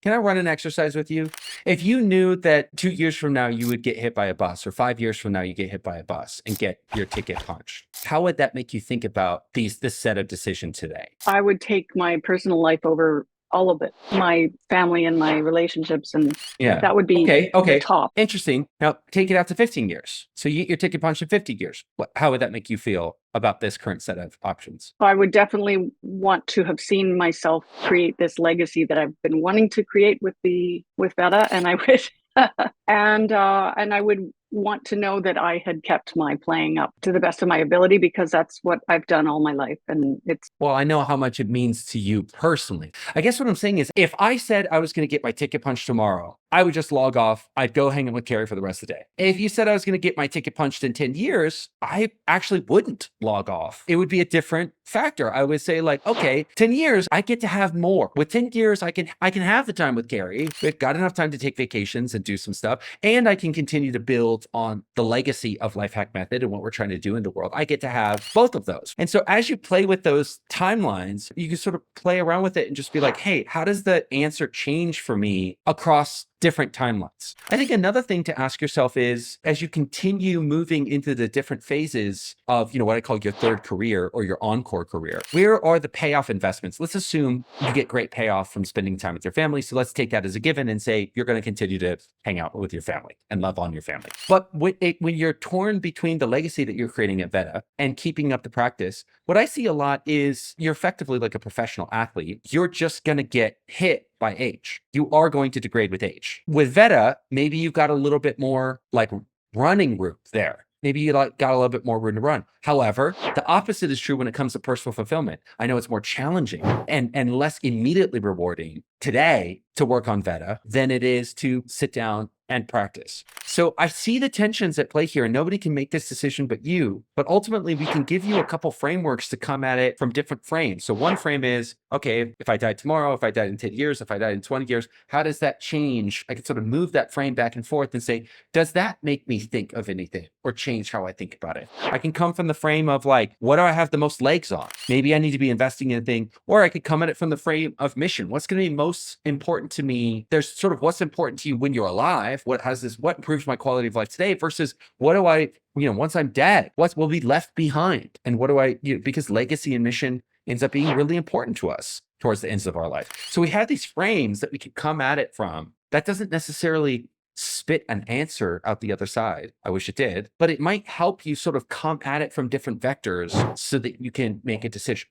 Can I run an exercise with you? If you knew that 2 years from now you would get hit by a bus, or 5 years from now you get hit by a bus and get your ticket punched, how would that make you think about this set of decisions today? I would take my personal life over all of it, my family and my relationships, and Yeah. that would be Okay. the Okay. top. Interesting. Now take it out to 15 years. So you get your ticket punched in 50 years. How would that make you feel about this current set of options? I would definitely want to have seen myself create this legacy that I've been wanting to create with Veta, and I would and I would want to know that I had kept my playing up to the best of my ability, because that's what I've done all my life, and it's Well, I know how much it means to you personally. I guess what I'm saying is, if I said I was going to get my ticket punched tomorrow, I would just log off. I'd go hang out with Carrie for the rest of the day. If you said I was going to get my ticket punched in 10 years, I actually wouldn't log off. It would be a different factor. I would say like, okay, 10 years, I get to have more. With 10 years, I can have the time with Carrie. We've got enough time to take vacations and do some stuff. And I can continue to build on the legacy of Lifehack Method and what we're trying to do in the world. I get to have both of those. And so as you play with those timelines, you can sort of play around with it and just be like, hey, how does the answer change for me across different timelines? I think another thing to ask yourself is, as you continue moving into the different phases of, what I call your third career or your encore career, where are the payoff investments? Let's assume you get great payoff from spending time with your family. So let's take that as a given and say you're going to continue to hang out with your family and love on your family. But when you're torn between the legacy that you're creating at Veta and keeping up the practice, what I see a lot is you're effectively like a professional athlete. You're just going to get hit by age. You are going to degrade with age. With Veta, maybe you've got a little bit more like running room there. Maybe you got a little bit more room to run. However, the opposite is true when it comes to personal fulfillment. I know it's more challenging and less immediately rewarding today to work on Veta than it is to sit down and practice. So I see the tensions at play here, and nobody can make this decision but you. But ultimately, we can give you a couple frameworks to come at it from different frames. So one frame is, okay, if I died tomorrow, if I died in 10 years, if I died in 20 years, how does that change? I can sort of move that frame back and forth and say, does that make me think of anything or change how I think about it? I can come from the frame of like, what do I have the most legs on? Maybe I need to be investing in a thing. Or I could come at it from the frame of mission. What's going to be most important to me? There's sort of what's important to you when you're alive. What improves my quality of life today versus what do I, once I'm dead, what will be left behind? And what do I, because legacy and mission ends up being really important to us towards the ends of our life. So we have these frames that we can come at it from. That doesn't necessarily spit an answer out the other side. I wish it did, but it might help you sort of come at it from different vectors so that you can make a decision.